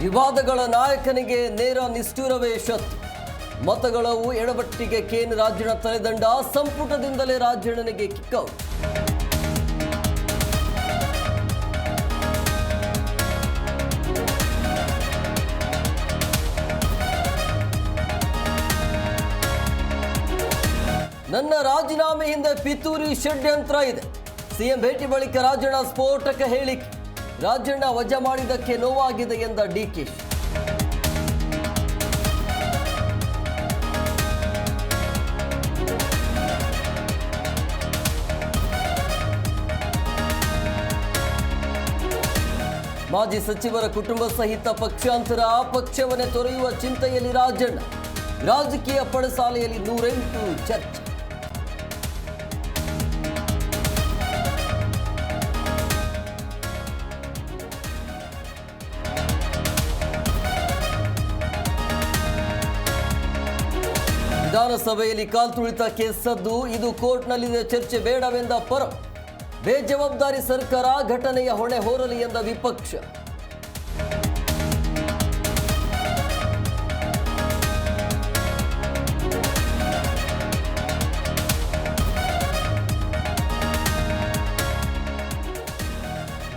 ವಿವಾದಗಳ ನಾಯಕನಿಗೆ ನೇರ ನಿಷ್ಠುರವೇ ಶತ್ರು. ಮತಗಳವು ಎಡವಟ್ಟಿಗೆ ಕೇನ್ ರಾಜಣ್ಣ ತಲೆದಂಡ. ಸಂಪುಟದಿಂದಲೇ ರಾಜಣ್ಣನಿಗೆ ಕಿಕ್ಔಟ್. ನನ್ನ ರಾಜೀನಾಮೆ ಹಿಂದೆ ಪಿತೂರಿ ಷಡ್ಯಂತ್ರ ಇದೆ. ಸಿಎಂ ಭೇಟಿ ಬಳಿಕ ರಾಜಣ್ಣ ಸ್ಫೋಟಕ ಹೇಳಿಕೆ. ರಾಜಣ್ಣ ವಜಾ ಮಾಡಿದ್ದಕ್ಕೆ ನೋವಾಗಿದೆ ಎಂದ ಡಿಕೆ. ಮಾಜಿ ಸಚಿವರ ಕುಟುಂಬ ಸಹಿತ ಪಕ್ಷಾಂತರ. ಪಕ್ಷವನ್ನೇ ತೊರೆಯುವ ಚಿಂತೆಯಲ್ಲಿ ರಾಜಣ್ಣ. ರಾಜಕೀಯ ಪಡಸಾಲೆಯಲ್ಲಿ 108 ಚರ್ಚೆ. ವಿಧಾನಸಭೆಯಲ್ಲಿ ಕಾಲ್ತುಳಿತ ಕೇಸ್ ಸದ್ದು. ಇದು ಕೋರ್ಟ್ನಲ್ಲಿದೆ, ಚರ್ಚೆ ಬೇಡವೆಂದ ಪರ. ಬೇಜವಾಬ್ದಾರಿ ಸರ್ಕಾರ, ಘಟನೆಯ ಹೊಣೆ ಹೊರಲಿ ಎಂದ ವಿಪಕ್ಷ.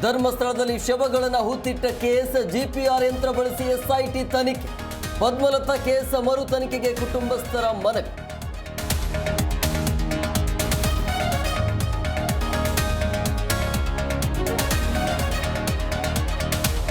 ಧರ್ಮಸ್ಥಳದಲ್ಲಿ ಶವಗಳನ್ನು ಹೂತಿಟ್ಟ ಕೇಸ್. ಜಿಪಿಆರ್ ಯಂತ್ರ ಬಳಸಿ ಎಸ್ಐಟಿ ತನಿಖೆ. ಪದ್ಮಲತಾ ಕೇಸ್ ಮರು ತನಿಖೆಗೆ ಕುಟುಂಬಸ್ಥರ ಮನವಿ.